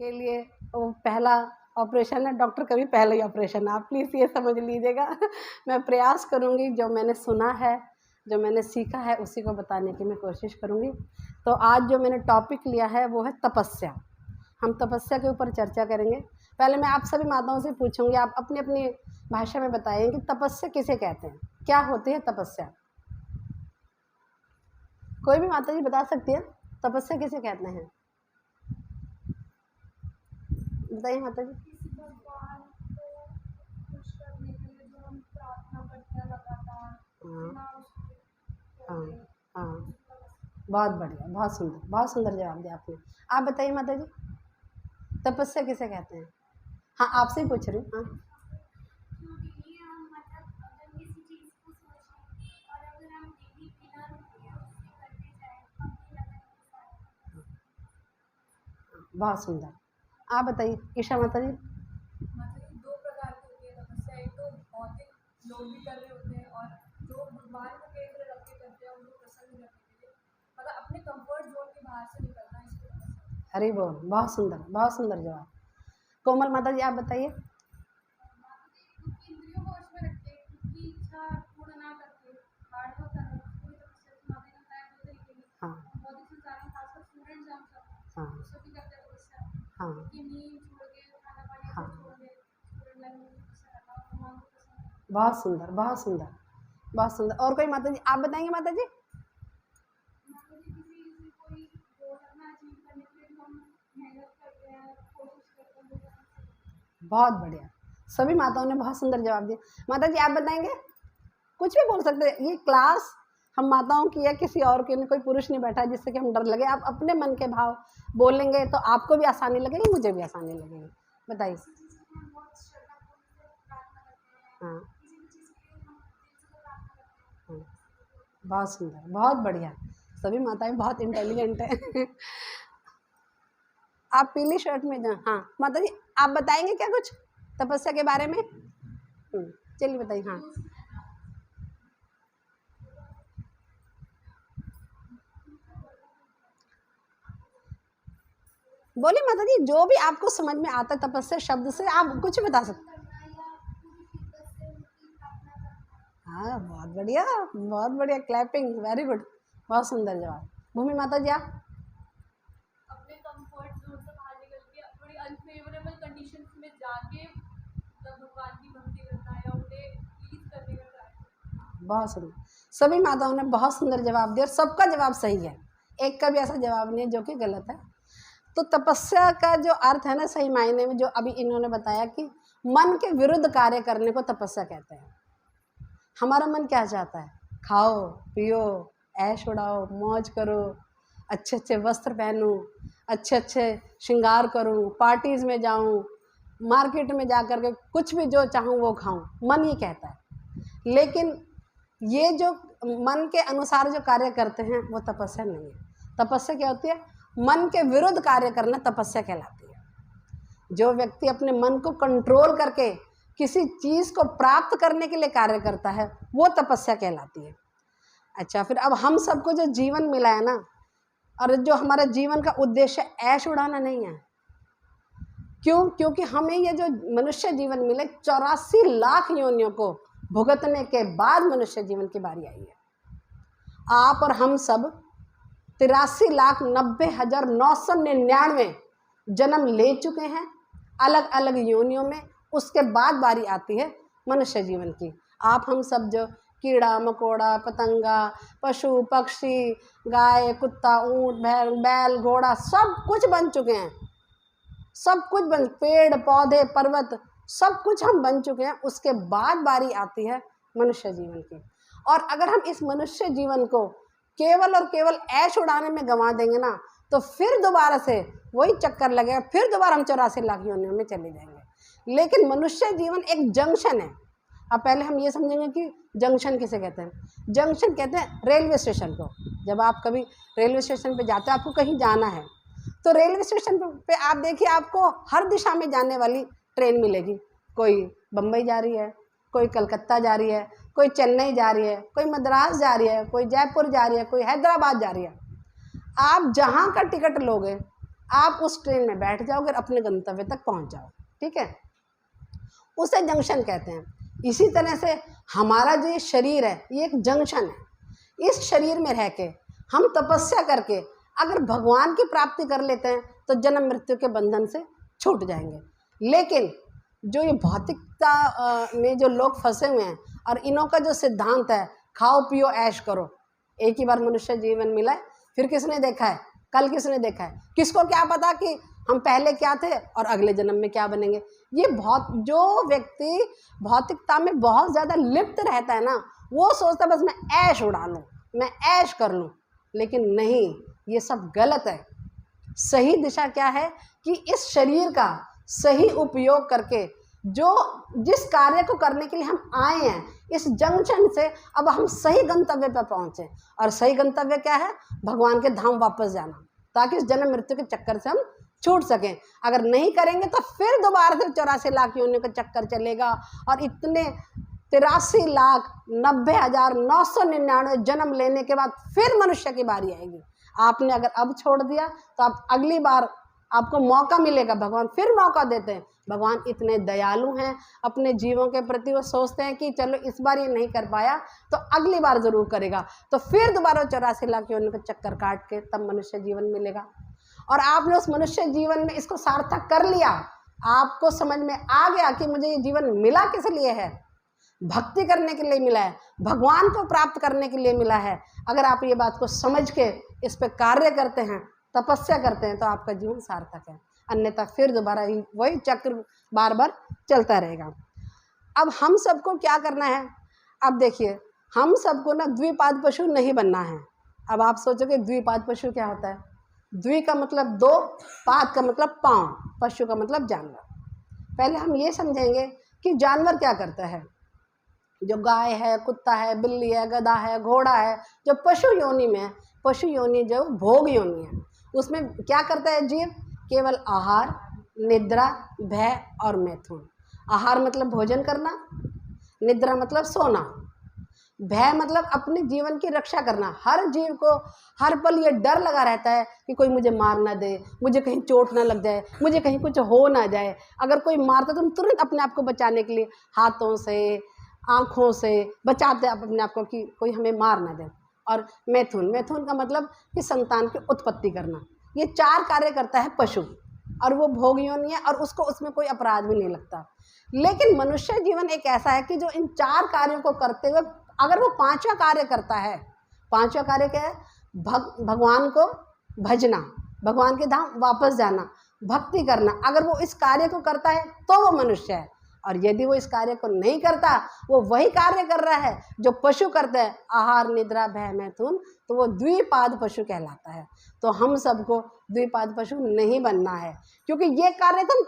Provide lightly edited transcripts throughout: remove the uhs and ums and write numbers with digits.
के लिए वो पहला ऑपरेशन है, डॉक्टर का भी पहला ही ऑपरेशन है, आप प्लीज़ ये समझ लीजिएगा। मैं प्रयास करूँगी जो मैंने सुना है, जो मैंने सीखा है उसी को बताने की मैं कोशिश करूँगी। तो आज जो मैंने टॉपिक लिया है वो है तपस्या। हम तपस्या के ऊपर चर्चा करेंगे। पहले मैं आप सभी माताओं से पूछूंगी, आप अपनी अपनी भाषा में बताइए कि तपस्या किसे कहते हैं, क्या होती है तपस्या। कोई भी माता जी बता सकती है तपस्या किसे कहते हैं, बताइए माता जी। हाँ हाँ हाँ, बहुत बढ़िया, बहुत सुंदर जवाब दिया आपने। आप बताइए माता जी, तपस्या किसे कहते हैं। हाँ, आपसे ही पूछ रही हूँ। हाँ बहुत सुंदर। आप बताइए ईशा माता जी। मतलब दो प्रकार की होती है तपस्या, एक तो भौतिक लोग भी कर रहे होते हैं और जो भगवान को केंद्र रख के करते हैं उनको प्रसन्न करने के लिए, मतलब अपने कंफर्ट जोन के बाहर से निकलना, इसको तपस्या। हरी बोल, बहुत सुंदर जवाब। कोमल माता जी आप बताइए। इंद्रियों को वश में रखते, खुद की इच्छा पूर्ण ना करके हार्ड वर्क करना, पूरी तपस्या सुनाते करता है दो तरीके की। हाँ बौद्धिक संसार में खासकर स्टूडेंट्स हम सब हाँ सभी करते हैं तपस्या, हाँ कि नींद छोड़ के खाना पानी हाँ, सब छोड़ के स्टूडेंट लाइफ में तपस्या करना और भगवान को प्रसन्न करना। बहुत सुंदर बहुत सुंदर बहुत सुंदर। और कोई माता जी आप बताएंगे माता जी। कोई गोल अपना अचीव करने के लिए जो हम मेहनत करते हैं, कोशिश करते हैं, वो तपस्या। बहुत बढ़िया, सभी माताओं ने बहुत सुंदर जवाब दिया। माता जी आप बताएंगे, कुछ भी बोल सकते हैं। ये क्लास हम माताओं की है, किसी और की नहीं, कोई पुरुष नहीं बैठा जिससे कि हम डर लगे। आप अपने मन के भाव बोलेंगे तो आपको भी आसानी लगेगी, मुझे भी आसानी लगेगी। बताइए। हाँ हाँ, बहुत सुंदर, बहुत बढ़िया, सभी माताएं बहुत इंटेलिजेंट हैं। आप पीली शर्ट में जाए। हाँ माता जी आप बताएंगे क्या कुछ तपस्या के बारे में। चलिए बताइए। हाँ बोलिए माता जी, जो भी आपको समझ में आता है तपस्या शब्द से आप कुछ बता सकते हैं। हाँ बहुत बढ़िया, क्लैपिंग, वेरी गुड, बहुत सुंदर जवाब। भूमि माता जी आप। अपने कंफर्ट जोन से बाहर निकल के थोड़ी अनफेवरेबल कंडीशंस में जाके मतलब भगवान की भक्ति करना या उन्हें प्लीज करने का ट्राई करना। बहुत सुंदर, सभी माताओं ने बहुत सुंदर जवाब दिया और सबका जवाब सही है, एक का भी ऐसा जवाब नहीं है जो कि गलत है। तो तपस्या का जो अर्थ है ना, सही मायने में जो अभी इन्होंने बताया कि मन के विरुद्ध कार्य करने को तपस्या कहते हैं। हमारा मन क्या चाहता है, खाओ पियो, ऐश उड़ाओ, मौज करो, अच्छे अच्छे वस्त्र पहनूं, अच्छे अच्छे श्रृंगार करूं, पार्टीज़ में जाऊं, मार्केट में जा कर के कुछ भी जो चाहूं वो खाऊं, मन ये कहता है। लेकिन ये जो मन के अनुसार जो कार्य करते हैं वो तपस्या नहीं है। तपस्या क्या होती है, मन के विरुद्ध कार्य करना तपस्या कहलाती है। जो व्यक्ति अपने मन को कंट्रोल करके किसी चीज़ को प्राप्त करने के लिए कार्य करता है वो तपस्या कहलाती है। अच्छा, फिर अब हम सबको जो जीवन मिला है ना, और जो हमारा जीवन का उद्देश्य ऐश उड़ाना नहीं है। क्यों? क्योंकि हमें ये जो मनुष्य जीवन मिले 84 लाख योनियों को भुगतने के बाद मनुष्य जीवन की बारी आई है। आप और हम सब 83,90,999 जन्म ले चुके हैं अलग अलग योनियों में, उसके बाद बारी आती है मनुष्य जीवन की। आप हम सब जो कीड़ा मकोड़ा पतंगा पशु पक्षी गाय कुत्ता ऊँट बैल घोड़ा सब कुछ बन चुके हैं, सब कुछ बन, पेड़ पौधे पर्वत सब कुछ हम बन चुके हैं। उसके बाद बारी आती है मनुष्य जीवन की। और अगर हम इस मनुष्य जीवन को केवल और केवल ऐश उड़ाने में गंवा देंगे ना, तो फिर दोबारा से वही चक्कर लगेगा, फिर दोबारा हम 84 लाख योनियों में चले जाएंगे। लेकिन मनुष्य जीवन एक जंक्शन है। अब पहले हम ये समझेंगे कि जंक्शन किसे कहते हैं। जंक्शन कहते हैं रेलवे स्टेशन को। जब आप कभी रेलवे स्टेशन पे जाते हो, आपको कहीं जाना है, तो रेलवे स्टेशन पे आप देखिए आपको हर दिशा में जाने वाली ट्रेन मिलेगी। कोई बम्बई जा रही है, कोई कलकत्ता जा रही है, कोई चेन्नई जा रही है, कोई मद्रास जा रही है, कोई जयपुर जा रही है, कोई हैदराबाद जा रही है। आप जहाँ का टिकट लोगे आप उस ट्रेन में बैठ जाओगे और अपने गंतव्य तक पहुंच जाओ। ठीक है, उसे जंक्शन कहते हैं। इसी तरह से हमारा जो ये शरीर है ये एक जंक्शन है। इस शरीर में रह के हम तपस्या करके अगर भगवान की प्राप्ति कर लेते हैं तो जन्म मृत्यु के बंधन से छूट जाएंगे। लेकिन जो ये भौतिकता में जो लोग फंसे हुए हैं और इन्हों का जो सिद्धांत है खाओ पियो ऐश करो, एक ही बार मनुष्य जीवन मिला है, फिर किसने देखा है, कल किसने देखा है, किसको क्या पता कि हम पहले क्या थे और अगले जन्म में क्या बनेंगे। ये जो व्यक्ति भौतिकता में बहुत ज़्यादा लिप्त रहता है ना, वो सोचता है बस मैं ऐश उड़ा लूँ, मैं ऐश कर लूँ। लेकिन नहीं, ये सब गलत है। सही दिशा क्या है कि इस शरीर का सही उपयोग करके जिस कार्य को करने के लिए हम आए हैं, इस जंक्शन से अब हम सही गंतव्य पर पहुँचे। और सही गंतव्य क्या है? भगवान के धाम वापस जाना, ताकि इस जन्म मृत्यु के चक्कर से हम छूट सकें। अगर नहीं करेंगे तो फिर दोबारा से 84 लाख योनियों का चक्कर चलेगा और इतने 83,90,999 जन्म लेने के बाद फिर मनुष्य की बारी आएगी। आपने अगर अब छोड़ दिया तो आप अगली बार आपको मौका मिलेगा, भगवान फिर मौका देते हैं। भगवान इतने दयालु हैं अपने जीवों के प्रति, वो सोचते हैं कि चलो इस बार ये नहीं कर पाया तो अगली बार ज़रूर करेगा, तो फिर दोबारा 84 लाख योनियों का चक्कर काट के तब मनुष्य जीवन मिलेगा। और आपने उस मनुष्य जीवन में इसको सार्थक कर लिया, आपको समझ में आ गया कि मुझे ये जीवन मिला किस लिए है, भक्ति करने के लिए मिला है, भगवान को प्राप्त करने के लिए मिला है। अगर आप ये बात को समझ के इस पे कार्य करते हैं, तपस्या करते हैं, तो आपका जीवन सार्थक है। अन्यथा फिर दोबारा ही वही चक्र बार बार चलता रहेगा। अब हम सबको क्या करना है? अब देखिए, हम सबको ना द्विपाद पशु नहीं बनना है। अब आप सोचोगे द्विपाद पशु क्या होता है? द्वि का मतलब दो, पाद का मतलब पाँव, पशु का मतलब जानवर। पहले हम ये समझेंगे कि जानवर क्या करता है। जो गाय है, कुत्ता है, बिल्ली है, गधा है, घोड़ा है, जो पशु योनि में है, पशु योनि जो भोग योनि है, उसमें क्या करता है जीव? केवल आहार, निद्रा, भय और मैथुन। आहार मतलब भोजन करना, निद्रा मतलब सोना, भय मतलब अपने जीवन की रक्षा करना। हर जीव को हर पल ये डर लगा रहता है कि कोई मुझे मार ना दे, मुझे कहीं चोट ना लग जाए, मुझे कहीं कुछ हो ना जाए। अगर कोई मारता तो हम तुरंत अपने आप को बचाने के लिए हाथों से, आँखों से बचाते हैं अपने आप को कि कोई हमें मार ना दे। और मैथुन, मैथुन का मतलब कि संतान की उत्पत्ति करना। ये 4 कार्य करता है पशु, और वो भोग योनि है और उसको उसमें कोई अपराध भी नहीं लगता। लेकिन मनुष्य जीवन एक ऐसा है कि जो इन 4 कार्यों को करते हुए अगर वो 5वां कार्य करता है, 5वां कार्य क्या है? भगवान को भजना, भगवान के धाम वापस जाना, भक्ति करना। अगर वो इस कार्य को करता है तो वो मनुष्य है, और यदि वो इस कार्य को नहीं करता, वो वही कार्य कर रहा है जो पशु करते हैं, आहार, निद्रा, भय, मैथुन, तो वो द्विपाद पशु कहलाता है। तो हम सबको द्विपाद पशु नहीं बनना है, क्योंकि ये कार्य तो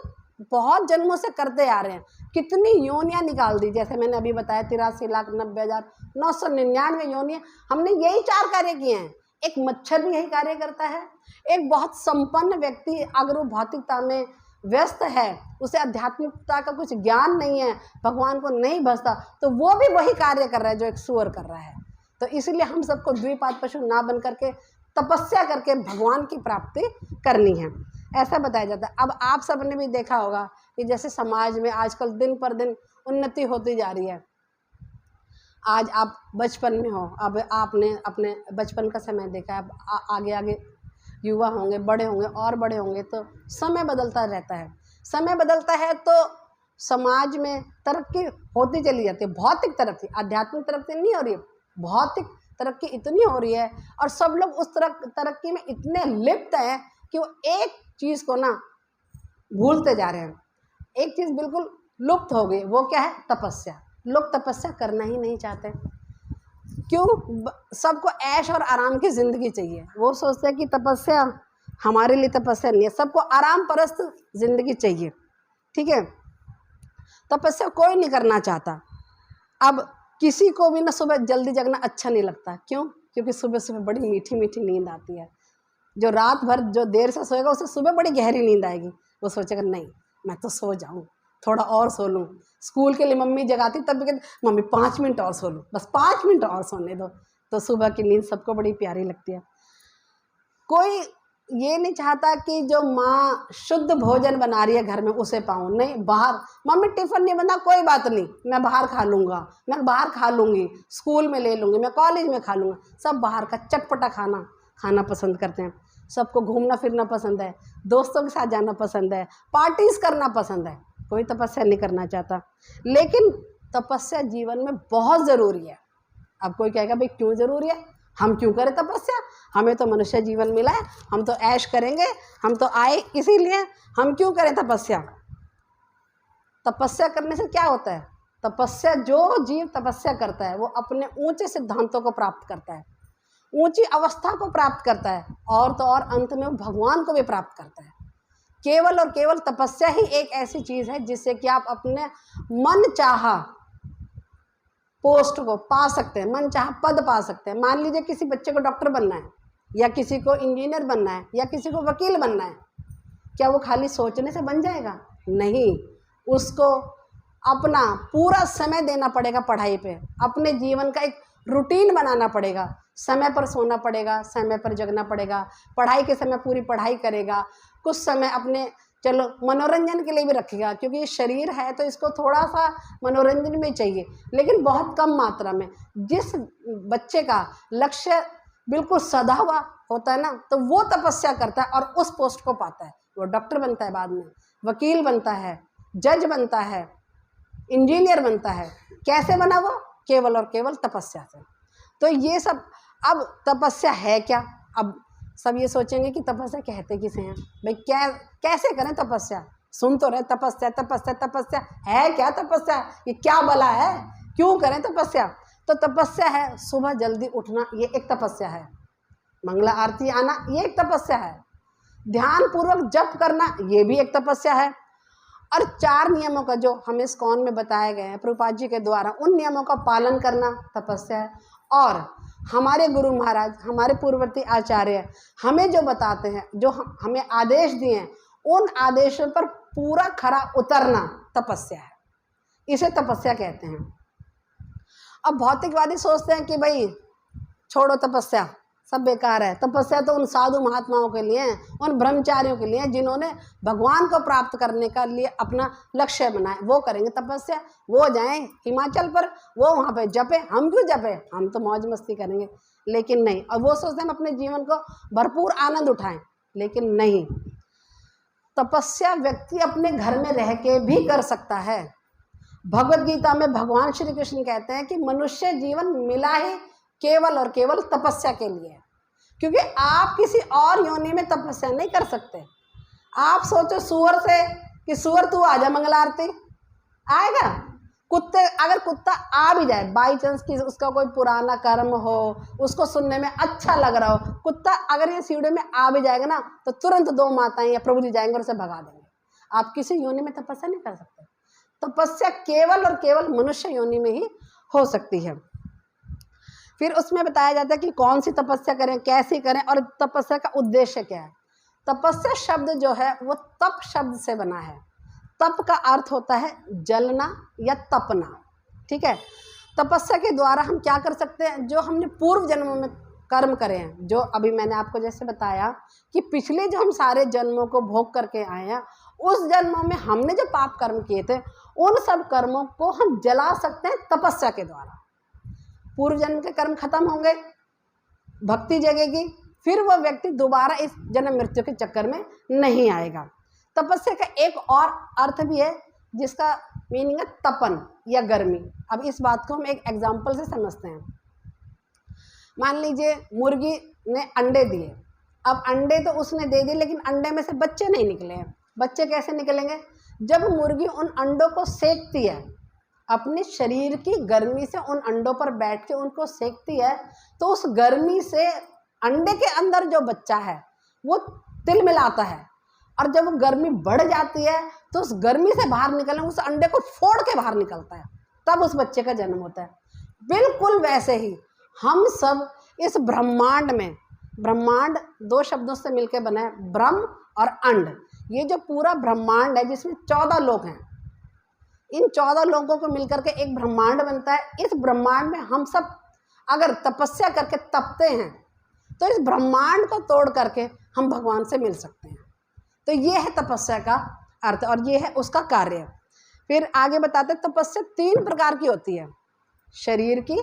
बहुत जन्मों से करते आ रहे हैं। कितनी योनियाँ निकाल दी, जैसे मैंने अभी बताया 83,90,999 योनियाँ, हमने यही 4 कार्य किए हैं। एक मच्छर भी यही कार्य करता है। एक बहुत संपन्न व्यक्ति अगर वो भौतिकता में व्यस्त है, उसे आध्यात्मिकता का कुछ ज्ञान नहीं है, भगवान को नहीं भजता, तो वो भी वही कार्य कर रहा है जो एक सूअर कर रहा है। तो इसीलिए हम सबको द्विपाद पशु ना बन करके तपस्या करके भगवान की प्राप्ति करनी है, ऐसा बताया जाता है। अब आप सबने भी देखा होगा कि जैसे समाज में आजकल दिन पर दिन उन्नति होती जा रही है। आज आप बचपन में हो, अब आपने अपने बचपन का समय देखा है, अब आगे आगे युवा होंगे, बड़े होंगे और बड़े होंगे, तो समय बदलता रहता है। समय बदलता है तो समाज में तरक्की होती चली जाती है, भौतिक तरक्की, आध्यात्मिक तरक्की नहीं हो रही है, भौतिक तरक्की इतनी हो रही है, और सब लोग उस तरक्की में इतने लिप्त हैं कि वो एक चीज़ को ना भूलते जा रहे हैं। एक चीज़ बिल्कुल लुप्त हो गई, वो क्या है? तपस्या। लोग तपस्या करना ही नहीं चाहते। क्यों? सबको ऐश और आराम की ज़िंदगी चाहिए। वो सोचते हैं कि तपस्या हमारे लिए तपस्या नहीं है, सबको आराम परस्त ज़िंदगी चाहिए। ठीक है, तपस्या कोई नहीं करना चाहता। अब किसी को भी ना सुबह जल्दी जगना अच्छा नहीं लगता। क्यों? क्योंकि सुबह सुबह बड़ी मीठी मीठी नींद आती है। जो रात भर जो देर से सोएगा उसे सुबह बड़ी गहरी नींद आएगी, वो सोचेगा नहीं मैं तो सो जाऊँ, थोड़ा और सो लूँ। स्कूल के लिए मम्मी जगाती तब भी कहती मम्मी 5 मिनट और सो लूँ, बस 5 मिनट और सोने दो। तो सुबह की नींद सबको बड़ी प्यारी लगती है। कोई ये नहीं चाहता कि जो माँ शुद्ध भोजन बना रही है घर में उसे पाऊँ, नहीं, बाहर मम्मी टिफ़िन नहीं बना, कोई बात नहीं, मैं बाहर खा लूँगा, मैं बाहर खा लूँगी, स्कूल में ले लूँगी, मैं कॉलेज में खा लूँगा। सब बाहर का चटपटा खाना खाना पसंद करते हैं। सबको घूमना फिरना पसंद है, दोस्तों के साथ जाना पसंद है, पार्टीज़ करना पसंद है, कोई तपस्या नहीं करना चाहता। लेकिन तपस्या जीवन में बहुत ज़रूरी है। अब कोई कहेगा भाई क्यों ज़रूरी है, हम क्यों करें तपस्या, हमें तो मनुष्य जीवन मिला है, हम तो ऐश करेंगे, हम तो आए इसीलिए, हम क्यों करें तपस्या। तपस्या करने से क्या होता है, तपस्या, जो जीव तपस्या करता है वो अपने ऊंचे सिद्धांतों को प्राप्त करता है, ऊंची अवस्था को प्राप्त करता है, और तो और अंत में वो भगवान को भी प्राप्त करता है। केवल और केवल तपस्या ही एक ऐसी चीज़ है जिससे कि आप अपने मन चाहा पोस्ट को पा सकते हैं, मन चाहा पद पा सकते हैं। मान लीजिए किसी बच्चे को डॉक्टर बनना है, या किसी को इंजीनियर बनना है, या किसी को वकील बनना है, क्या वो खाली सोचने से बन जाएगा? नहीं, उसको अपना पूरा समय देना पड़ेगा पढ़ाई पे, अपने जीवन का एक रूटीन बनाना पड़ेगा, समय पर सोना पड़ेगा, समय पर जगना पड़ेगा, पढ़ाई के समय पूरी पढ़ाई करेगा, कुछ समय अपने चलो मनोरंजन के लिए भी रखेगा, क्योंकि ये शरीर है तो इसको थोड़ा सा मनोरंजन भी चाहिए, लेकिन बहुत कम मात्रा में। जिस बच्चे का लक्ष्य बिल्कुल सधा हुआ होता है ना, तो वो तपस्या करता है और उस पोस्ट को पाता है, वो डॉक्टर बनता है, बाद में वकील बनता है, जज बनता है, इंजीनियर बनता है। कैसे बना वो? केवल और केवल तपस्या से। तो ये सब, अब तपस्या है क्या? अब सब ये सोचेंगे कि तपस्या कहते किसे हैं भाई, क्या कैसे करें तपस्या, सुन तो रहे तपस्या तपस्या तपस्या, है क्या तपस्या, ये क्या बला है, क्यों करें तपस्या? तो तपस्या है सुबह जल्दी उठना, ये एक तपस्या है। मंगला आरती आना, ये एक तपस्या है। ध्यान पूर्वक जप करना, ये भी एक तपस्या है। और 4 नियमों का जो हमें इस्कॉन में बताए गए हैं प्रभुपाद जी के द्वारा, उन नियमों का पालन करना तपस्या है। और हमारे गुरु महाराज, हमारे पूर्ववर्ती आचार्य हमें जो बताते हैं, जो हमें आदेश दिए हैं, उन आदेशों पर पूरा खरा उतरना तपस्या है। इसे तपस्या कहते हैं। अब भौतिकवादी सोचते हैं कि भाई छोड़ो तपस्या, सब बेकार है, तपस्या तो उन साधु महात्माओं के लिए, उन ब्रह्मचारियों के लिए जिन्होंने भगवान को प्राप्त करने का लिए अपना लक्ष्य बनाए, वो करेंगे तपस्या, वो जाएं हिमाचल पर, वो वहाँ पे जपे, हम क्यों जपे, हम तो मौज मस्ती करेंगे। लेकिन नहीं, और वो सोचते हैं हम अपने जीवन को भरपूर आनंद उठाएं, लेकिन नहीं, तपस्या व्यक्ति अपने घर में रह के भी कर सकता है। भगवद गीता में भगवान श्री कृष्ण कहते हैं कि मनुष्य जीवन मिला ही केवल और केवल तपस्या के लिए, क्योंकि आप किसी और योनि में तपस्या नहीं कर सकते। आप सोचो सूअर से कि सूअर तू आजा मंगला आरती, आएगा? कुत्ते, अगर कुत्ता आ भी जाए बाई चांस कि उसका कोई पुराना कर्म हो, उसको सुनने में अच्छा लग रहा हो, कुत्ता अगर ये सीढ़ी में आ भी जाएगा ना, तो तुरंत 2 माताएं या प्रभु जी जाएंगे और उसे भगा देंगे। आप किसी योनि में तपस्या नहीं कर सकते। तपस्या केवल और केवल मनुष्य योनि में ही हो सकती है। फिर उसमें बताया जाता है कि कौन सी तपस्या करें, कैसी करें, और तपस्या का उद्देश्य क्या है। तपस्या शब्द जो है वो तप शब्द से बना है। तप का अर्थ होता है जलना या तपना, ठीक है। तपस्या के द्वारा हम क्या कर सकते हैं, जो हमने पूर्व जन्मों में कर्म करे हैं, जो अभी मैंने आपको जैसे बताया कि पिछले जो हम सारे जन्मों को भोग करके आए हैं, उस जन्मों में हमने जो पाप कर्म किए थे, उन सब कर्मों को हम जला सकते हैं तपस्या के द्वारा। पूर्व जन्म के कर्म खत्म होंगे, भक्ति जगेगी, फिर वह व्यक्ति दोबारा इस जन्म मृत्यु के चक्कर में नहीं आएगा। तपस्या का एक और अर्थ भी है जिसका मीनिंग है तपन या गर्मी। अब इस बात को हम एक एग्जाम्पल से समझते हैं। मान लीजिए मुर्गी ने अंडे दिए, अब अंडे तो उसने दे दिए, लेकिन अंडे में से बच्चे नहीं निकले हैं। बच्चे कैसे निकलेंगे? जब मुर्गी उन अंडों को सेकती है, अपने शरीर की गर्मी से उन अंडों पर बैठ के उनको सेकती है, तो उस गर्मी से अंडे के अंदर जो बच्चा है वो तिलमिलाता है, और जब वो गर्मी बढ़ जाती है तो उस गर्मी से बाहर निकलना, उस अंडे को फोड़ के बाहर निकलता है, तब उस बच्चे का जन्म होता है। बिल्कुल वैसे ही हम सब इस ब्रह्मांड में, ब्रह्मांड 2 शब्दों से मिलकर बना है, ब्रह्म और अंड। ये जो पूरा ब्रह्मांड है जिसमें 14 लोक हैं, इन 14 लोगों को मिलकर के एक ब्रह्मांड बनता है। इस ब्रह्मांड में हम सब अगर तपस्या करके तपते हैं तो इस ब्रह्मांड को तोड़ करके हम भगवान से मिल सकते हैं। तो ये है तपस्या का अर्थ और ये है उसका कार्य। फिर आगे बताते हैं तपस्या 3 प्रकार की होती है, शरीर की,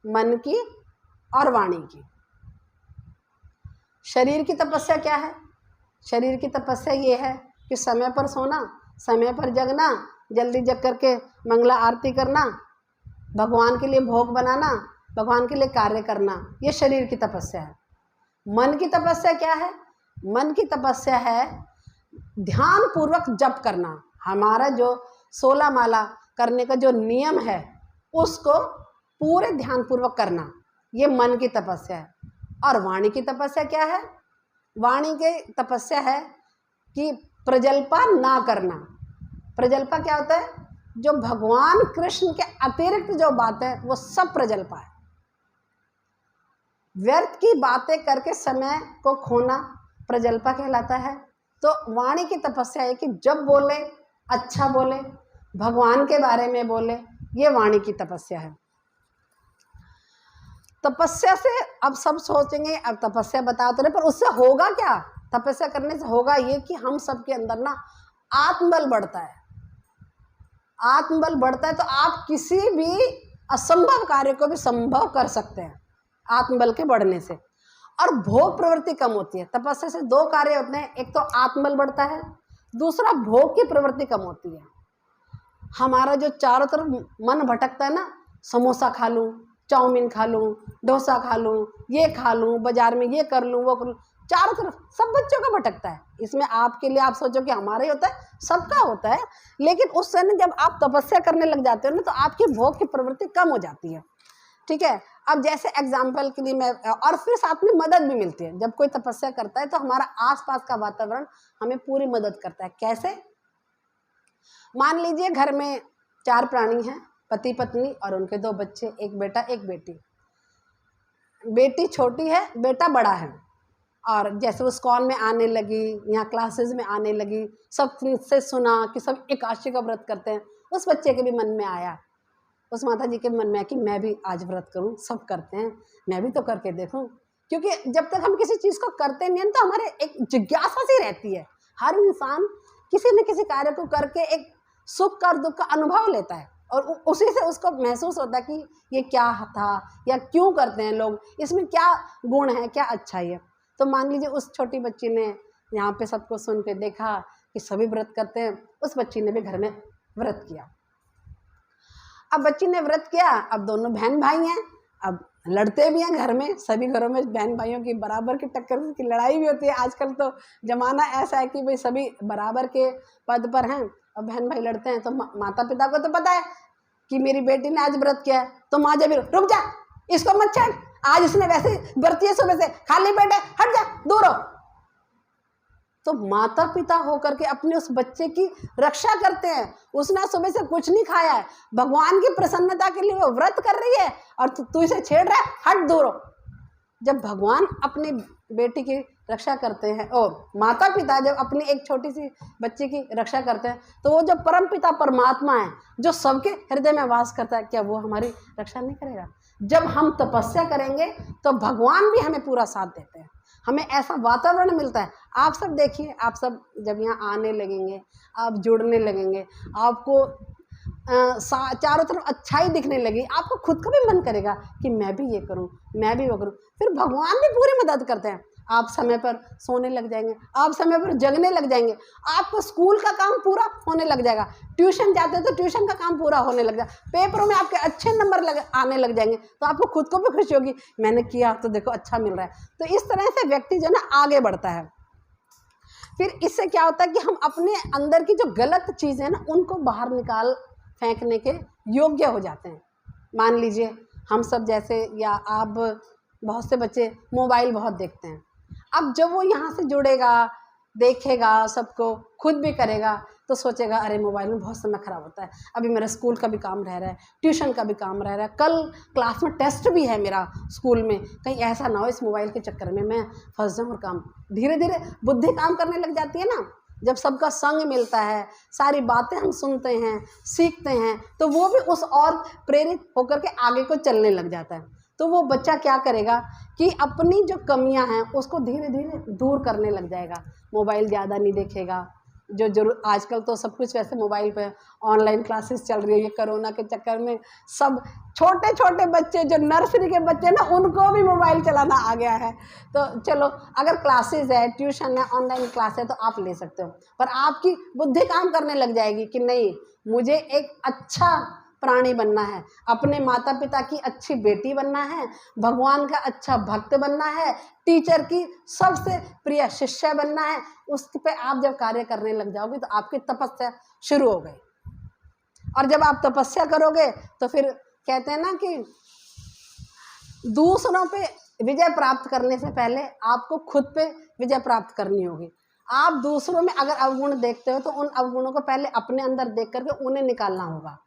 मन की और वाणी की। शरीर की तपस्या क्या है? शरीर की तपस्या ये है कि समय पर सोना, समय पर जगना, जल्दी जग करके मंगला आरती करना, भगवान के लिए भोग बनाना, भगवान के लिए कार्य करना, ये शरीर की तपस्या है। मन की तपस्या क्या है? मन की तपस्या है ध्यान पूर्वक जप करना। हमारा जो 16 माला करने का जो नियम है उसको पूरे ध्यान पूर्वक करना, ये मन की तपस्या है। और वाणी की तपस्या क्या है? वाणी की तपस्या है कि प्रजल्पा ना करना। प्रजल्पा क्या होता है? जो भगवान कृष्ण के अतिरिक्त जो बात है वो सब प्रजल्पा है। व्यर्थ की बातें करके समय को खोना प्रजल्पा कहलाता है। तो वाणी की तपस्या है कि जब बोले अच्छा बोले, भगवान के बारे में बोले, ये वाणी की तपस्या है। तपस्या से अब सब सोचेंगे अब तपस्या बताओ तो नहीं, पर उससे होगा क्या? तपस्या करने से होगा ये कि हम सबके अंदर ना आत्मबल बढ़ता है। आत्मबल बढ़ता है तो आप किसी भी असंभव कार्य को भी संभव कर सकते हैं आत्मबल के बढ़ने से। और भोग प्रवृत्ति कम होती है। तपस्या से 2 कार्य होते हैं, एक तो आत्मबल बढ़ता है, दूसरा भोग की प्रवृत्ति कम होती है। हमारा जो चारों तरफ मन भटकता है ना, समोसा खा लूँ, चाउमीन खा लूँ, डोसा खा लूँ, ये खा लूँ, बाजार में ये कर लूँ, वो कर लूँ, चारों तरफ सब बच्चों का भटकता है। इसमें आपके लिए आप सोचो कि हमारा ही होता है, सबका होता है। लेकिन उस समय जब आप तपस्या करने लग जाते हो ना तो आपकी भोग की प्रवृत्ति कम हो जाती है। ठीक है, अब जैसे एग्जाम्पल के लिए मैं, और फिर साथ में मदद भी मिलती है। जब कोई तपस्या करता है तो हमारा आसपास का वातावरण हमें पूरी मदद करता है। कैसे? मान लीजिए घर में 4 प्राणी हैं, पति पत्नी और उनके 2 बच्चे, एक बेटा एक बेटी। बेटी छोटी है, बेटा बड़ा है। और जैसे वो स्कॉन में आने लगी, यहाँ क्लासेस में आने लगी, सब से सुना कि सब एकादशी का व्रत करते हैं, उस बच्चे के भी मन में आया, उस माता जी के मन में आया कि मैं भी आज व्रत करूं, सब करते हैं, मैं भी तो करके देखूं। क्योंकि जब तक हम किसी चीज़ को करते नहीं हैं तो हमारे एक जिज्ञासा सी रहती है। हर इंसान किसी न किसी कार्य को करके एक सुख और दुख का अनुभव लेता है और उसी से उसको महसूस होता है कि ये क्या था या क्यों करते हैं लोग, इसमें क्या गुण है, क्या अच्छाई है। तो मान लीजिए उस छोटी बच्ची ने यहाँ पे सबको सुन के देखा कि सभी व्रत करते हैं, उस बच्ची ने भी घर में व्रत किया। अब बच्ची ने व्रत किया, अब दोनों बहन भाई हैं, अब लड़ते भी हैं घर में, सभी घरों में बहन भाइयों की बराबर की टक्कर की लड़ाई भी होती है। आजकल तो ज़माना ऐसा है कि भाई सभी बराबर के पद पर हैं और बहन भाई लड़ते हैं। तो माता पिता को तो पता है कि मेरी बेटी ने आज व्रत किया है, तो माँ जब रुक जा, इसको मत छेड़, आज इसने वैसे व्रत किया, सुबह से खाली पेट है, हट जा, दूर हो। तो माता पिता होकर के अपने उस बच्चे की रक्षा करते हैं। उसने सुबह से कुछ नहीं खाया है, भगवान की प्रसन्नता के लिए वो व्रत कर रही है और तू इसे छेड़ रहा है, हट दूर हो। जब भगवान अपनी बेटी की रक्षा करते हैं और माता पिता जब अपनी एक छोटी सी बच्ची की रक्षा करते हैं, तो वो जो परम पिता परमात्मा है जो सबके हृदय में वास करता है, क्या वो हमारी रक्षा नहीं करेगा? जब हम तपस्या करेंगे तो भगवान भी हमें पूरा साथ देते हैं, हमें ऐसा वातावरण मिलता है। आप सब देखिए, आप सब जब यहाँ आने लगेंगे, आप जुड़ने लगेंगे, आपको चारों तरफ अच्छाई दिखने लगी, आपको खुद का भी मन करेगा कि मैं भी ये करूं, मैं भी वो करूं। फिर भगवान भी पूरी मदद करते हैं। आप समय पर सोने लग जाएंगे, आप समय पर जगने लग जाएंगे, आपको स्कूल का काम पूरा होने लग जाएगा, ट्यूशन जाते हैं तो ट्यूशन का काम पूरा होने लग जाएगा, पेपरों में आपके अच्छे नंबर आने लग जाएंगे, तो आपको खुद को भी खुशी होगी, मैंने किया तो देखो अच्छा मिल रहा है। तो इस तरह से व्यक्ति जो है आगे बढ़ता है। फिर इससे क्या होता है कि हम अपने अंदर की जो गलत चीज़ें हैं ना, उनको बाहर निकाल फेंकने के योग्य हो जाते हैं। मान लीजिए हम सब जैसे, या आप बहुत से बच्चे मोबाइल बहुत देखते हैं। अब जब वो यहाँ से जुड़ेगा, देखेगा, सबको खुद भी करेगा, तो सोचेगा अरे मोबाइल में बहुत समय ख़राब होता है, अभी मेरा स्कूल का भी काम रह रहा है, ट्यूशन का भी काम रह रहा है, कल क्लास में टेस्ट भी है मेरा स्कूल में, कहीं ऐसा ना हो इस मोबाइल के चक्कर में मैं फंस जाऊँ। और काम धीरे धीरे बुद्धि काम करने लग जाती है ना। जब सबका संग मिलता है, सारी बातें हम सुनते हैं, सीखते हैं, तो वो भी उस और प्रेरित होकर के आगे को चलने लग जाता है। तो वो बच्चा क्या करेगा कि अपनी जो कमियां हैं उसको धीरे धीरे दूर करने लग जाएगा। मोबाइल ज़्यादा नहीं देखेगा, जो जरूर आजकल तो सब कुछ वैसे मोबाइल पे ऑनलाइन क्लासेस चल रही है। ये कोरोना के चक्कर में सब छोटे छोटे बच्चे जो नर्सरी के बच्चे ना उनको भी मोबाइल चलाना आ गया है। तो चलो अगर क्लासेस है, ट्यूशन है, ऑनलाइन क्लास है तो आप ले सकते हो, पर आपकी बुद्धि काम करने लग जाएगी कि नहीं, मुझे एक अच्छा प्राणी बनना है, अपने माता पिता की अच्छी बेटी बनना है, भगवान का अच्छा भक्त बनना है, टीचर की सबसे प्रिय शिष्य बनना है। उस पे आप जब कार्य करने लग जाओगे तो आपकी तपस्या शुरू हो गई। और जब आप तपस्या करोगे तो फिर कहते हैं ना कि दूसरों पे विजय प्राप्त करने से पहले आपको खुद पे विजय प्राप्त करनी होगी। आप दूसरों में अगर अवगुण देखते हो तो उन अवगुणों को पहले अपने अंदर देख करके उन्हें निकालना होगा।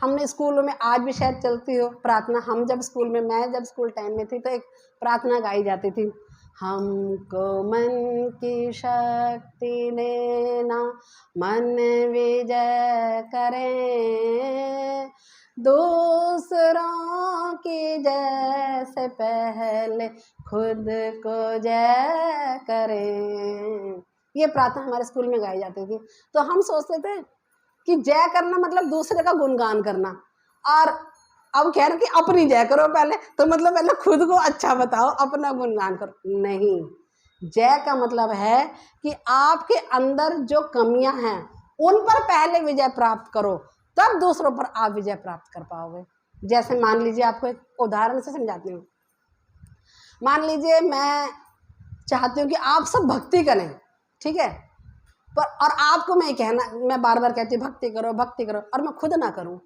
हमने स्कूलों में आज भी शायद चलती हो प्रार्थना, हम जब स्कूल में, मैं जब स्कूल टाइम में थी तो एक प्रार्थना गाई जाती थी, हमको मन की शक्ति देना, मन विजय करें, दूसरों की जय से पहले खुद को जय करें। ये प्रार्थना हमारे स्कूल में गाई जाती थी। तो हम सोचते थे कि जय करना मतलब दूसरे का गुणगान करना, और अब कह रहे कि अपनी जय करो पहले, तो मतलब पहले खुद को अच्छा बताओ, अपना गुणगान करो। नहीं, जय का मतलब है कि आपके अंदर जो कमियां हैं उन पर पहले विजय प्राप्त करो, तब दूसरों पर आप विजय प्राप्त कर पाओगे। जैसे मान लीजिए, आपको एक उदाहरण से समझाती हूँ। मान लीजिए मैं चाहती हूँ कि आप सब भक्ति करें, ठीक है, पर और आपको मैं कहना, मैं बार बार कहती हूँ भक्ति करो भक्ति करो, और मैं खुद ना करूँ,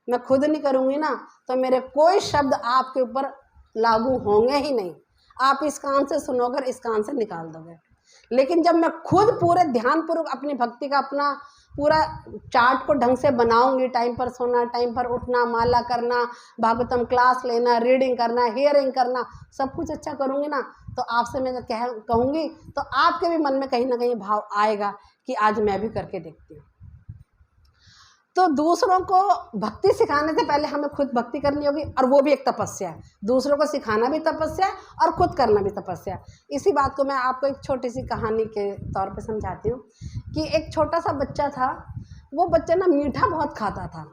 मैं खुद नहीं करूँगी ना तो मेरे कोई शब्द आपके ऊपर लागू होंगे ही नहीं। आप इस कान से सुनोगे, इस कान से निकाल दोगे। लेकिन जब मैं खुद पूरे ध्यानपूर्वक अपनी भक्ति का अपना पूरा चार्ट को ढंग से बनाऊंगी, टाइम पर सोना, टाइम पर उठना, माला करना, भागवतम क्लास लेना, रीडिंग करना, हियरिंग करना, सब कुछ अच्छा करूँगी ना, तो आपसे मैं कहूँगी तो आपके भी मन में कहीं ना कहीं भाव आएगा कि आज मैं भी करके देखती हूँ। तो दूसरों को भक्ति सिखाने से पहले हमें खुद भक्ति करनी होगी, और वो भी एक तपस्या है। दूसरों को सिखाना भी तपस्या है और खुद करना भी तपस्या है। इसी बात को मैं आपको एक छोटी सी कहानी के तौर पे समझाती हूँ कि एक छोटा सा बच्चा था। वो बच्चा ना मीठा बहुत खाता था,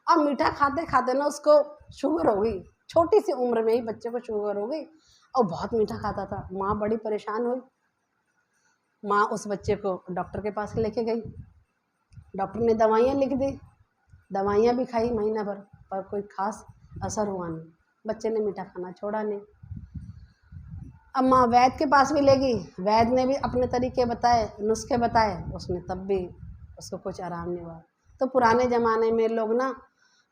और मीठा खाते खाते ना उसको शुगर हो गई। छोटी सी उम्र में ही बच्चे को शुगर हो गई, और बहुत मीठा खाता था। माँ बड़ी परेशान हुई। माँ उस बच्चे को डॉक्टर के पास लेके गई। डॉक्टर ने दवाइयाँ लिख दी, दवाइयाँ भी खाई महीना भर, पर कोई खास असर हुआ नहीं। बच्चे ने मीठा खाना छोड़ा नहीं। अब माँ वैद्य के पास भी ले गई, वैद्य ने भी अपने तरीके बताए, नुस्खे बताए, उसने तब भी उसको कुछ आराम नहीं हुआ। तो पुराने ज़माने में लोग ना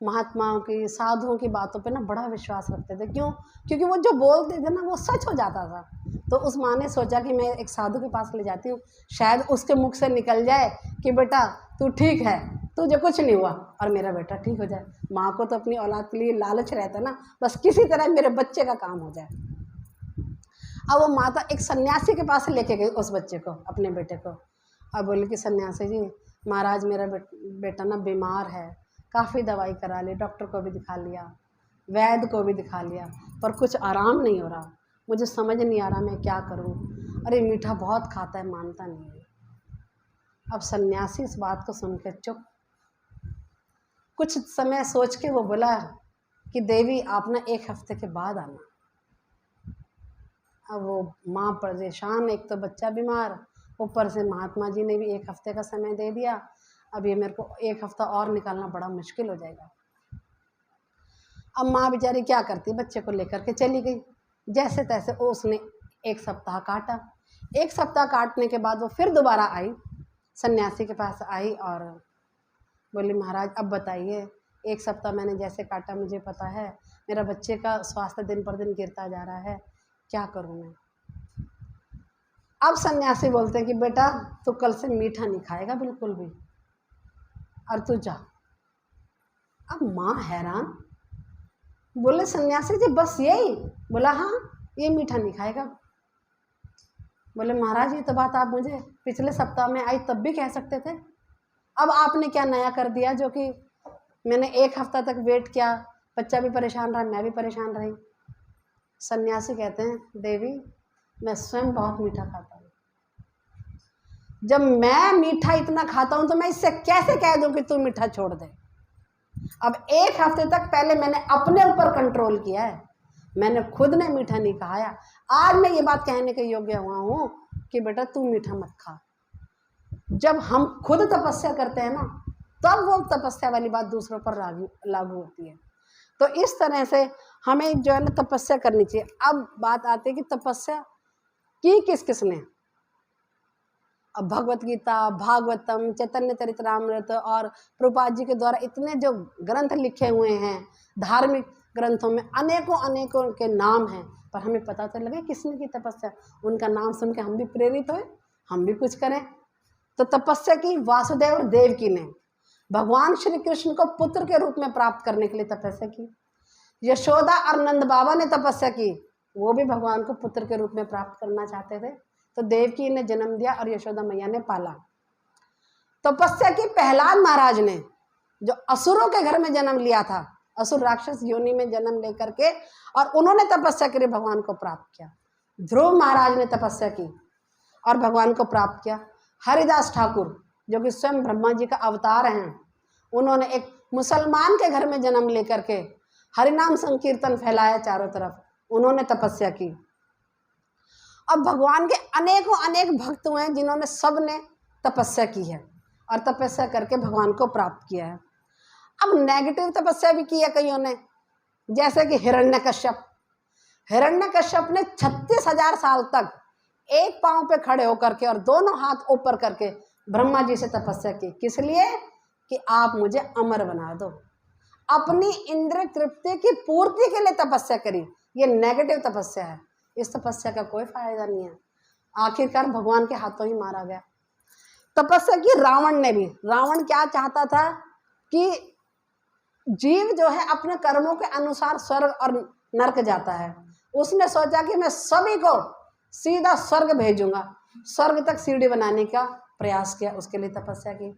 महात्माओं की, साधुओं की बातों पे ना बड़ा विश्वास रखते थे। क्यों? क्योंकि वो जो बोलते थे ना वो सच हो जाता था। तो उस माँ ने सोचा कि मैं एक साधु के पास ले जाती हूँ, शायद उसके मुख से निकल जाए कि बेटा तू ठीक है, तुझे कुछ नहीं हुआ, और मेरा बेटा ठीक हो जाए। माँ को तो अपनी औलाद के लिए लालच रहता ना, बस किसी तरह मेरे बच्चे का काम हो जाए। अब वो माता एक सन्यासी के पास लेके गई उस बच्चे को, अपने बेटे को, और बोली कि सन्यासी जी, महाराज मेरा बेटा ना बीमार है, काफ़ी दवाई करा ली, डॉक्टर को भी दिखा लिया, वैद्य को भी दिखा लिया, पर कुछ आराम नहीं हो रहा। मुझे समझ नहीं आ रहा मैं क्या करूं। अरे मीठा बहुत खाता है, मानता नहीं है। अब सन्यासी इस बात को सुन के चुप। कुछ समय सोच के वो बोला कि देवी आप ना 1 हफ्ते के बाद आना। अब वो माँ परेशान, एक तो बच्चा बीमार, ऊपर से महात्मा जी ने भी 1 हफ्ते का समय दे दिया। अब ये मेरे को 1 हफ्ता और निकालना बड़ा मुश्किल हो जाएगा। अब माँ बेचारी क्या करती, बच्चे को लेकर के चली गई। जैसे तैसे उसने 1 सप्ताह काटा। 1 सप्ताह काटने के बाद वो फिर दोबारा आई, सन्यासी के पास आई और बोली महाराज अब बताइए, 1 सप्ताह मैंने जैसे काटा, मुझे पता है मेरा बच्चे का स्वास्थ्य दिन पर दिन गिरता जा रहा है, क्या करूँ मैं। अब सन्यासी बोलते हैं कि बेटा तू कल से मीठा नहीं खाएगा बिल्कुल भी, और तू जा। अब माँ हैरान, बोले सन्यासी जी बस यही? बोला हाँ, ये मीठा नहीं खाएगा। बोले महाराज ये तो बात आप मुझे पिछले सप्ताह में आई तब भी कह सकते थे, अब आपने क्या नया कर दिया जो कि मैंने 1 हफ्ता तक वेट किया, बच्चा भी परेशान रहा, मैं भी परेशान रही। सन्यासी कहते हैं देवी मैं स्वयं बहुत मीठा खाता हूँ, जब मैं मीठा इतना खाता हूँ तो मैं इससे कैसे कह दूँ कि तू मीठा छोड़ दे। अब 1 हफ्ते तक पहले मैंने अपने ऊपर कंट्रोल किया है, मैंने खुद ने मीठा नहीं खाया। आज मैं ये बात कहने के योग्य हुआ हूँ कि बेटा तू मीठा मत खा। जब हम खुद तपस्या करते हैं ना, तब वो तपस्या वाली बात दूसरों पर लागू होती है। तो इस तरह से हमें जो है ना तपस्या करनी चाहिए। अब बात आती है कि तपस्या की किस किसने। अब भगवत गीता, भागवतम, चैतन्य चरितमृत और प्रभुपाद जी के द्वारा इतने जो ग्रंथ लिखे हुए हैं, धार्मिक ग्रंथों में अनेकों अनेकों के नाम हैं, पर हमें पता तो लगे किसने की तपस्या। उनका नाम सुन के हम भी प्रेरित होए, हम भी कुछ करें। तो तपस्या की वासुदेव और देवकी ने भगवान श्री कृष्ण को पुत्र के रूप में प्राप्त करने के लिए तपस्या की। यशोदा और नंद बाबा ने तपस्या की, वो भी भगवान को पुत्र के रूप में प्राप्त करना चाहते थे, तो देवकी ने जन्म दिया और यशोदा मैया ने पाला। तपस्या की प्रहलाद महाराज ने, जो असुरों के घर में जन्म लिया था, असुर राक्षस योनि में जन्म लेकर के, और उन्होंने तपस्या करी, भगवान को प्राप्त किया। ध्रुव महाराज ने तपस्या की और भगवान को प्राप्त किया। हरिदास ठाकुर जो कि स्वयं ब्रह्मा जी का अवतार हैं, उन्होंने एक मुसलमान के घर में जन्म लेकर के हरिनाम संकीर्तन फैलाया चारों तरफ, उन्होंने तपस्या की। अब भगवान के अनेकों अनेक भक्त हुए हैं जिन्होंने सब ने तपस्या की है और तपस्या करके भगवान को प्राप्त किया है। अब नेगेटिव तपस्या भी की है कईयों ने, जैसे कि हिरण्यकश्यप। हिरण्यकश्यप ने 36,000 साल तक एक पांव पे खड़े होकर के और दोनों हाथ ऊपर करके ब्रह्मा जी से तपस्या की। किस लिए? कि आप मुझे अमर बना दो। अपनी इंद्रिय तृप्ति की पूर्ति के लिए तपस्या करी। ये नेगेटिव तपस्या है, इस तपस्या का कोई फायदा नहीं है। आखिरकार भगवान के हाथों ही मारा गया। तपस्या की रावण ने भी। रावण क्या चाहता था कि जीव जो है अपने कर्मों के अनुसार स्वर्ग और नरक जाता है। उसने सोचा कि मैं सभी को सीधा स्वर्ग भेजूंगा, स्वर्ग तक सीढ़ी बनाने का प्रयास किया, उसके लिए तपस्या की।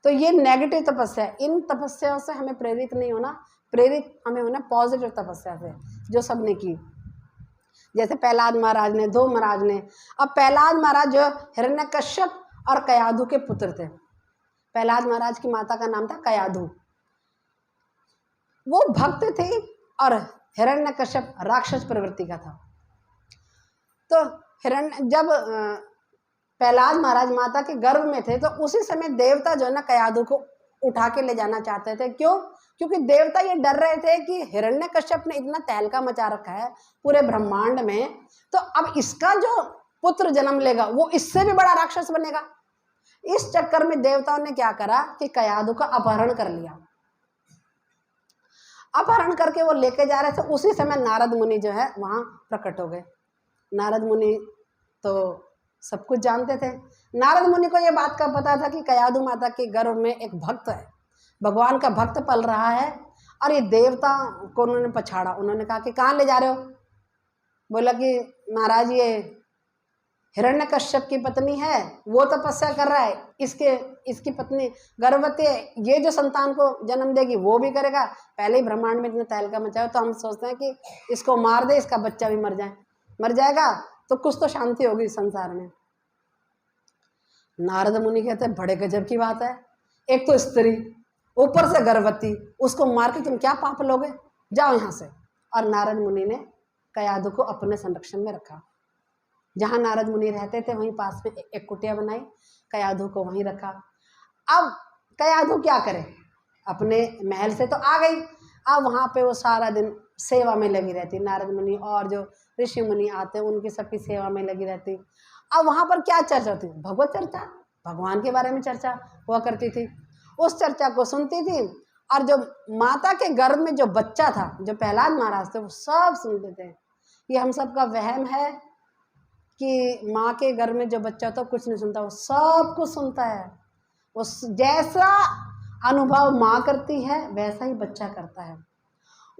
तो ये नेगेटिव तपस्या है। इन तपस्याओं से हमें प्रेरित नहीं होना, प्रेरित हमें होना पॉजिटिव तपस्या से, जो सबने की। जैसे प्रहलाद महाराज ने, ध्रुव महाराज ने। अब प्रहलाद महाराज जो हिरण्यकश्यप और कयाधु के पुत्र थे। प्रहलाद महाराज की माता का नाम था कयाधु, वो भक्त थे, और हिरण्यकश्यप राक्षस प्रवृत्ति का था। तो जब प्रहलाद महाराज माता के गर्भ में थे, तो उसी समय देवता जो है ना कयाधु को उठा के ले जाना चाहते थे। क्यों? क्योंकि देवता ये डर रहे थे कि हिरण्यकश्यप ने इतना तहलका मचा रखा है पूरे ब्रह्मांड में, तो अब इसका जो पुत्र जन्म लेगा वो इससे भी बड़ा राक्षस बनेगा। इस चक्कर में देवताओं ने क्या करा कि कयाधु का अपहरण कर लिया। अपहरण करके वो लेके जा रहे थे, उसी समय नारद मुनि जो है वहां प्रकट हो गए। नारद मुनि तो सब कुछ जानते थे। नारद मुनि को ये बात का पता था कि कयाधु माता के गर्भ में एक भक्त है, भगवान का भक्त पल रहा है, और ये देवता को उन्होंने पछाड़ा। उन्होंने कहा कि कहाँ ले जा रहे हो? बोला कि महाराज ये हिरण्यकश्यप की पत्नी है, वो तपस्या कर रहा है, इसकी पत्नी गर्भवती है, ये जो संतान को जन्म देगी वो भी करेगा। पहले ही ब्रह्मांड में इतना तहलका मचाओ, तो हम सोचते हैं कि इसको मार दे, इसका बच्चा भी मर जाएगा तो कुछ तो शांति होगी संसार में। नारद मुनि कहते हैं बड़े गजब की बात है, एक तो स्त्री ऊपर से गर्भवती, उसको मार के तुम क्या पाप लोगे, जाओ यहाँ से। और नारद मुनि ने कयाधु को अपने संरक्षण में रखा। जहाँ नारद मुनि रहते थे वहीं पास में एक कुटिया बनाई, कयाधु को वहीं रखा। अब कयाधु क्या करे, अपने महल से तो आ गई, अब वहाँ पे वो सारा दिन सेवा में लगी रहती। नारद मुनि और जो ऋषि मुनि आते हैं उनकी सबकी सेवा में लगी रहती। अब वहाँ पर क्या चर्चा होती? भगवत चर्चा, भगवान के बारे में चर्चा हुआ करती थी। उस चर्चा को सुनती थी, और जो माता के गर्भ में जो बच्चा था, जो प्रहलाद महाराज थे, वो सब सुनते थे। ये हम सबका वहम है कि माँ के गर्भ में जो बच्चा होता है कुछ नहीं सुनता, वो सब कुछ सुनता है। वो जैसा अनुभव माँ करती है वैसा ही बच्चा करता है।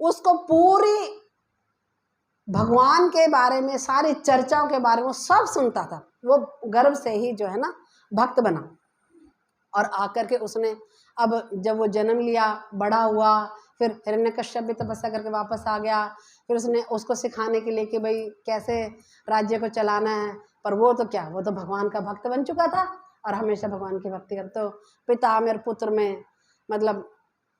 उसको पूरी भगवान के बारे में, सारी चर्चाओं के बारे में सब सुनता था। वो गर्भ से ही जो है ना भक्त बना, और आकर के उसने अब जब वो जन्म लिया, बड़ा हुआ, फिर हिरण्यकश्यप भी तपस्या करके वापस आ गया। फिर उसने उसको सिखाने के लिए कि भाई कैसे राज्य को चलाना है, पर वो तो क्या, वो तो भगवान का भक्त बन चुका था और हमेशा भगवान की भक्ति करते। तो पिता और पुत्र में मतलब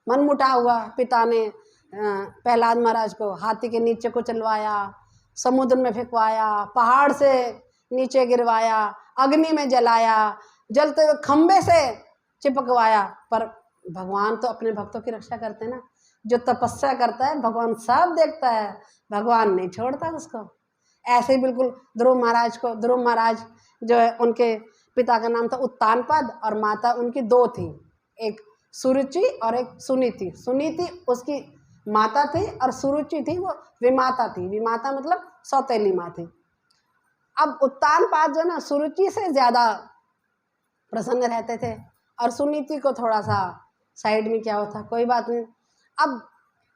मनमुटाव हुआ। पिता ने प्रहलाद महाराज को हाथी के नीचे को चलवाया, समुद्र में फेंकवाया, पहाड़ से नीचे गिरवाया, अग्नि में जलाया, जलते हुए खंबे से चिपकवाया। पर भगवान तो अपने भक्तों की रक्षा करते हैं ना। जो तपस्या करता है भगवान सब देखता है, भगवान नहीं छोड़ता उसको। ऐसे ही बिल्कुल ध्रुव महाराज जो है, उनके पिता का नाम था उत्तानपाद और माता उनकी दो थी, एक सुरुचि और एक सुनीति। सुनीति उसकी माता थी और सुरुचि थी वो विमाता थी। विमाता मतलब सौतेली माँ थी। अब उत्तानपाद जो ना सुरुचि से ज़्यादा प्रसन्न रहते थे और सुनीति को थोड़ा सा साइड में क्या होता, कोई बात नहीं। अब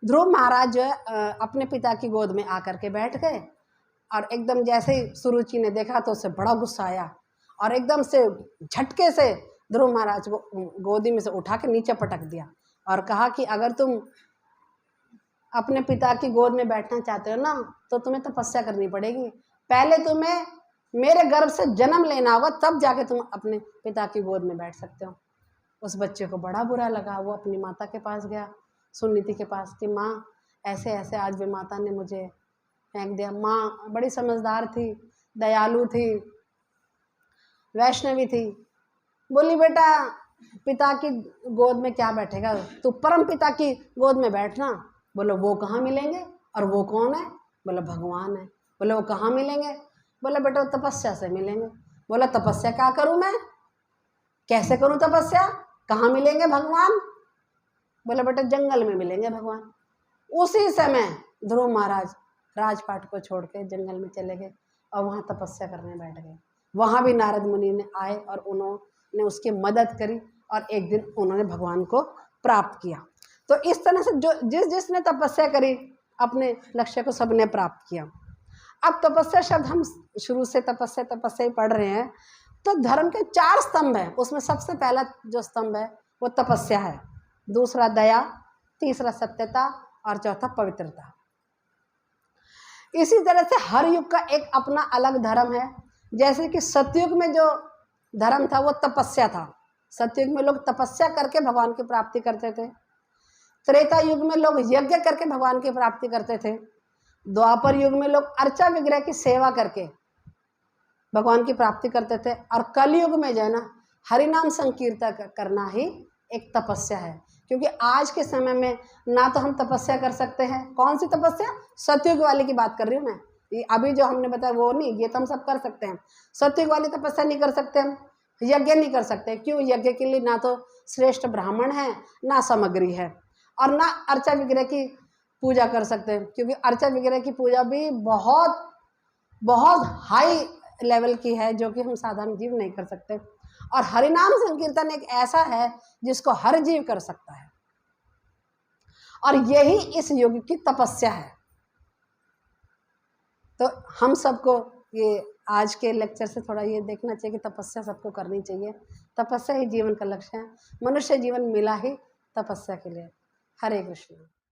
ध्रुव महाराज जो है अपने पिता की गोद में आकर के बैठ गए और एकदम जैसे ही सुरुचि ने देखा तो उसे बड़ा गुस्सा आया और एकदम से झटके से ध्रुव महाराज को गोदी में से उठा के नीचे पटक दिया और कहा कि अगर तुम अपने पिता की गोद में बैठना चाहते हो ना तो तुम्हें तपस्या करनी पड़ेगी। पहले तुम्हें मेरे गर्भ से जन्म लेना होगा, तब जाके तुम अपने पिता की गोद में बैठ सकते हो। उस बच्चे को बड़ा बुरा लगा। वो अपनी माता के पास गया, सुनीति के पास, कि माँ ऐसे ऐसे आज विमाता ने मुझे फेंक दिया। माँ बड़ी समझदार थी, दयालु थी, वैष्णवी थी। बोली बेटा पिता की गोद में क्या बैठेगा, तू परम पिता की गोद में बैठना। बोलो वो कहाँ मिलेंगे, और वो कौन है? बोला भगवान है। बोले वो कहाँ मिलेंगे? बोला बेटा तपस्या से मिलेंगे। बोला तपस्या क्या करूँ मैं, कैसे करूँ तपस्या, कहाँ मिलेंगे भगवान? बोला बेटा जंगल में मिलेंगे भगवान। उसी समय ध्रुव महाराज राजपाट को छोड़ के जंगल में चले गए और वहाँ तपस्या करने बैठ गए। वहाँ भी नारद मुनि ने आए और उन्होंने उसकी मदद करी और एक दिन उन्होंने भगवान को प्राप्त किया। तो इस तरह से जो जिसने तपस्या करी अपने लक्ष्य को सबने प्राप्त किया। अब तपस्या शब्द हम शुरू से तपस्या ही पढ़ रहे हैं। तो धर्म के 4 स्तंभ हैं, उसमें सबसे पहला जो स्तंभ है वो तपस्या है, दूसरा दया, तीसरा सत्यता और चौथा पवित्रता। इसी तरह से हर युग का एक अपना अलग धर्म है। जैसे कि सतयुग में जो धर्म था वो तपस्या था। सतयुग में लोग तपस्या करके भगवान की प्राप्ति करते थे। त्रेता युग में लोग यज्ञ करके भगवान की प्राप्ति करते थे। द्वापर युग में लोग अर्चा विग्रह की सेवा करके भगवान की प्राप्ति करते थे। और कलयुग में जो है ना हरिनाम संकीर्तन करना ही एक तपस्या है। क्योंकि आज के समय में ना तो हम तपस्या कर सकते हैं, कौन सी तपस्या, सतयुग वाली की बात कर रही हूँ मैं, ये अभी जो हमने बताया वो नहीं, ये तो हम सब कर सकते हैं। सतयुग वाली तपस्या नहीं कर सकते हम, यज्ञ नहीं कर सकते। क्यों? यज्ञ के लिए ना तो श्रेष्ठ ब्राह्मण है, ना सामग्री है, और ना अर्चा विग्रह की पूजा कर सकते हैं। क्योंकि अर्चा विग्रह की पूजा भी बहुत बहुत हाई लेवल की है जो कि हम साधारण जीव नहीं कर सकते। और हरिनाम संकीर्तन एक ऐसा है जिसको हर जीव कर सकता है, और यही इस युग की तपस्या है। तो हम सबको ये आज के लेक्चर से थोड़ा ये देखना चाहिए कि तपस्या सबको करनी चाहिए। तपस्या ही जीवन का लक्ष्य है। मनुष्य जीवन मिला ही तपस्या के लिए। हरे कृष्ण।